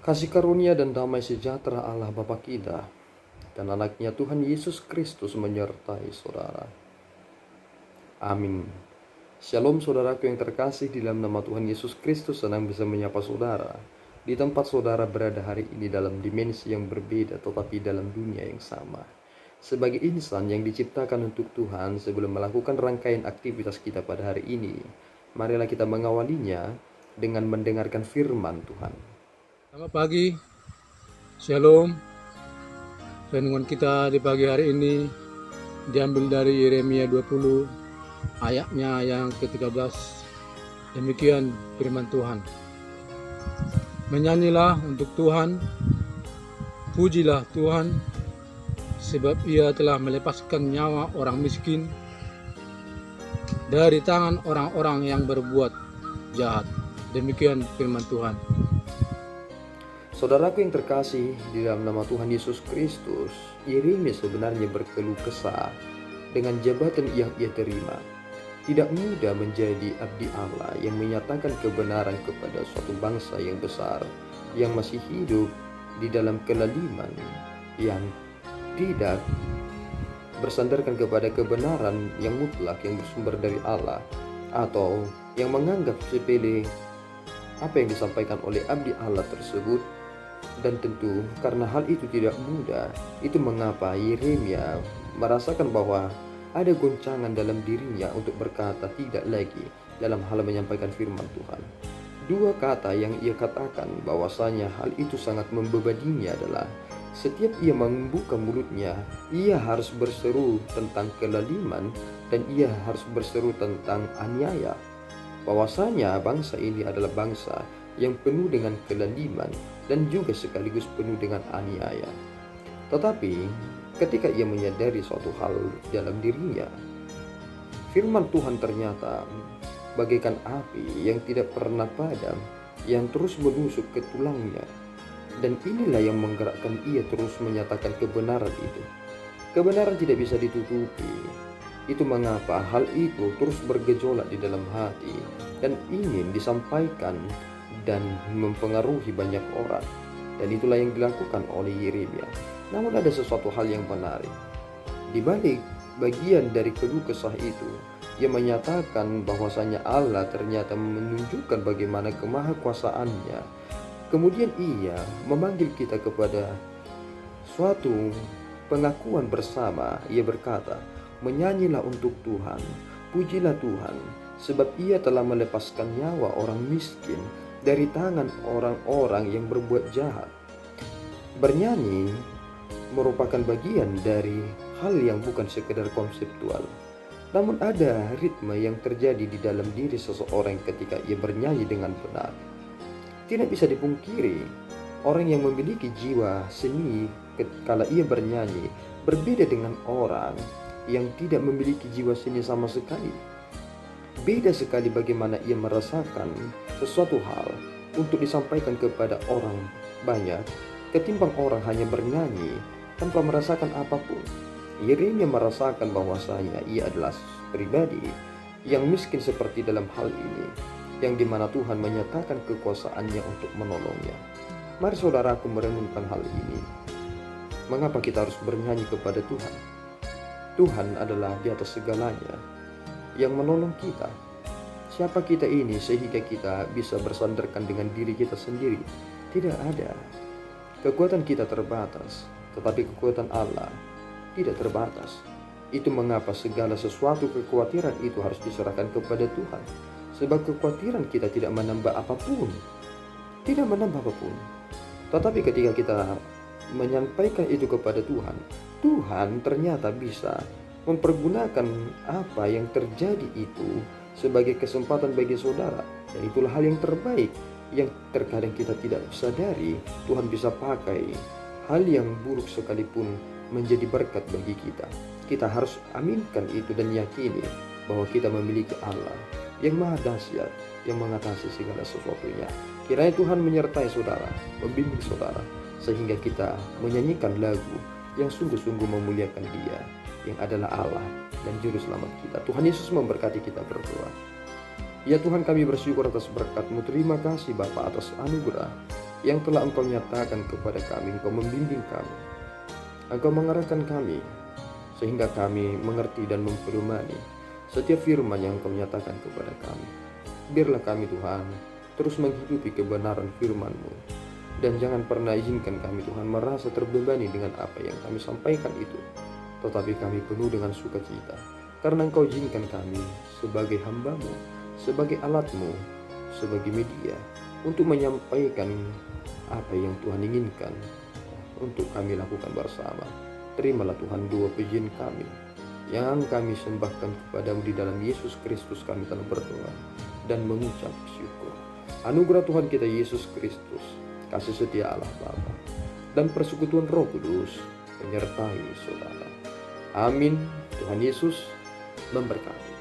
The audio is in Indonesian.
Kasih karunia dan damai sejahtera Allah Bapa kita dan anaknya Tuhan Yesus Kristus menyertai saudara. Amin. Shalom saudaraku yang terkasih, di dalam nama Tuhan Yesus Kristus senang bisa menyapa saudara di tempat saudara berada hari ini dalam dimensi yang berbeda tetapi dalam dunia yang sama. Sebagai insan yang diciptakan untuk Tuhan, sebelum melakukan rangkaian aktivitas kita pada hari ini, marilah kita mengawalinya dengan mendengarkan firman Tuhan. Selamat pagi, Shalom. Renungan kita di pagi hari ini diambil dari Yeremia 20 ayatnya yang ke-13. Demikian firman Tuhan. Menyanyilah untuk Tuhan, pujilah Tuhan, sebab Ia telah melepaskan nyawa orang miskin dari tangan orang-orang yang berbuat jahat. Demikian firman Tuhan. Saudaraku yang terkasih, di dalam nama Tuhan Yesus Kristus, Yeremia sebenarnya berkeluh kesah dengan jabatan yang ia terima. Tidak mudah menjadi abdi Allah yang menyatakan kebenaran kepada suatu bangsa yang besar, yang masih hidup di dalam kelaliman, yang tidak bersandarkan kepada kebenaran yang mutlak yang bersumber dari Allah, atau yang menganggap sepele apa yang disampaikan oleh abdi Allah tersebut. Dan tentu karena hal itu tidak mudah, itu mengapa Yeremia merasakan bahwa ada goncangan dalam dirinya untuk berkata tidak lagi dalam hal menyampaikan firman Tuhan. Dua kata yang ia katakan bahwasanya hal itu sangat membebaninya adalah setiap ia membuka mulutnya, ia harus berseru tentang kelaliman dan ia harus berseru tentang aniaya. Bahwasanya bangsa ini adalah bangsa yang penuh dengan kelaliman dan juga sekaligus penuh dengan aniaya. Tetapi ketika ia menyadari suatu hal dalam dirinya, firman Tuhan ternyata bagaikan api yang tidak pernah padam, yang terus menusuk ke tulangnya. Dan inilah yang menggerakkan ia terus menyatakan kebenaran itu. Kebenaran tidak bisa ditutupi. Itu mengapa hal itu terus bergejolak di dalam hati dan ingin disampaikan dan mempengaruhi banyak orang. Dan itulah yang dilakukan oleh Yeremia. Namun ada sesuatu hal yang menarik. Di balik bagian dari keluh kesah itu, ia menyatakan bahwasanya Allah ternyata menunjukkan bagaimana kemahakuasaannya. Kemudian ia memanggil kita kepada suatu pengakuan bersama. Ia berkata, menyanyilah untuk Tuhan, pujilah Tuhan, sebab Ia telah melepaskan nyawa orang miskin dari tangan orang-orang yang berbuat jahat. Bernyanyi merupakan bagian dari hal yang bukan sekedar konseptual, namun ada ritme yang terjadi di dalam diri seseorang ketika ia bernyanyi dengan benar. Tidak bisa dipungkiri, orang yang memiliki jiwa seni kala ia bernyanyi berbeda dengan orang yang tidak memiliki jiwa seni sama sekali. Beda sekali bagaimana ia merasakan sesuatu hal untuk disampaikan kepada orang banyak ketimbang orang hanya bernyanyi tanpa merasakan apapun. Yeremia merasakan bahwasanya ia adalah pribadi yang miskin seperti dalam hal ini, yang dimana Tuhan menyatakan kekuasaannya untuk menolongnya. Mari saudaraku merenungkan hal ini. Mengapa kita harus bernyanyi kepada Tuhan? Tuhan adalah di atas segalanya yang menolong kita. Siapa kita ini sehingga kita bisa bersandarkan dengan diri kita sendiri? Tidak ada. Kekuatan kita terbatas, tetapi kekuatan Allah tidak terbatas. Itu mengapa segala sesuatu kekhawatiran itu harus diserahkan kepada Tuhan. Sebab kekhawatiran kita tidak menambah apapun. Tidak menambah apapun. Tetapi ketika kita menyampaikan itu kepada Tuhan, Tuhan ternyata bisa mempergunakan apa yang terjadi itu sebagai kesempatan bagi saudara. Dan itulah hal yang terbaik yang terkadang kita tidak sadari. Tuhan bisa pakai hal yang buruk sekalipun menjadi berkat bagi kita. Kita harus aminkan itu dan yakini bahwa kita memiliki Allah yang maha dahsyat, yang mengatasi segala sesuatunya. Kiranya Tuhan menyertai saudara, membimbing saudara, sehingga kita menyanyikan lagu yang sungguh-sungguh memuliakan Dia, yang adalah Allah dan Juru Selamat kita. Tuhan Yesus memberkati kita berdoa. Ya Tuhan, kami bersyukur atas berkat-Mu. Terima kasih Bapa atas anugerah yang telah Engkau nyatakan kepada kami. Engkau membimbing kami, Engkau mengarahkan kami, sehingga kami mengerti dan memperdomani setiap firman yang Engkau nyatakan kepada kami. Biarlah kami Tuhan terus menghidupi kebenaran firman-Mu, dan jangan pernah izinkan kami Tuhan merasa terbebani dengan apa yang kami sampaikan itu, tetapi kami penuh dengan sukacita, karena Engkau izinkan kami sebagai hamba-Mu, sebagai alat-Mu, sebagai media untuk menyampaikan apa yang Tuhan inginkan untuk kami lakukan bersama. Terimalah Tuhan doa pujian kami yang kami sembahkan kepadamu di dalam Yesus Kristus. Kami telah berdoa dan mengucap syukur. Anugerah Tuhan kita Yesus Kristus, kasih setia Allah Bapa, dan persekutuan Roh Kudus menyertai saudara. Amin. Tuhan Yesus memberkati.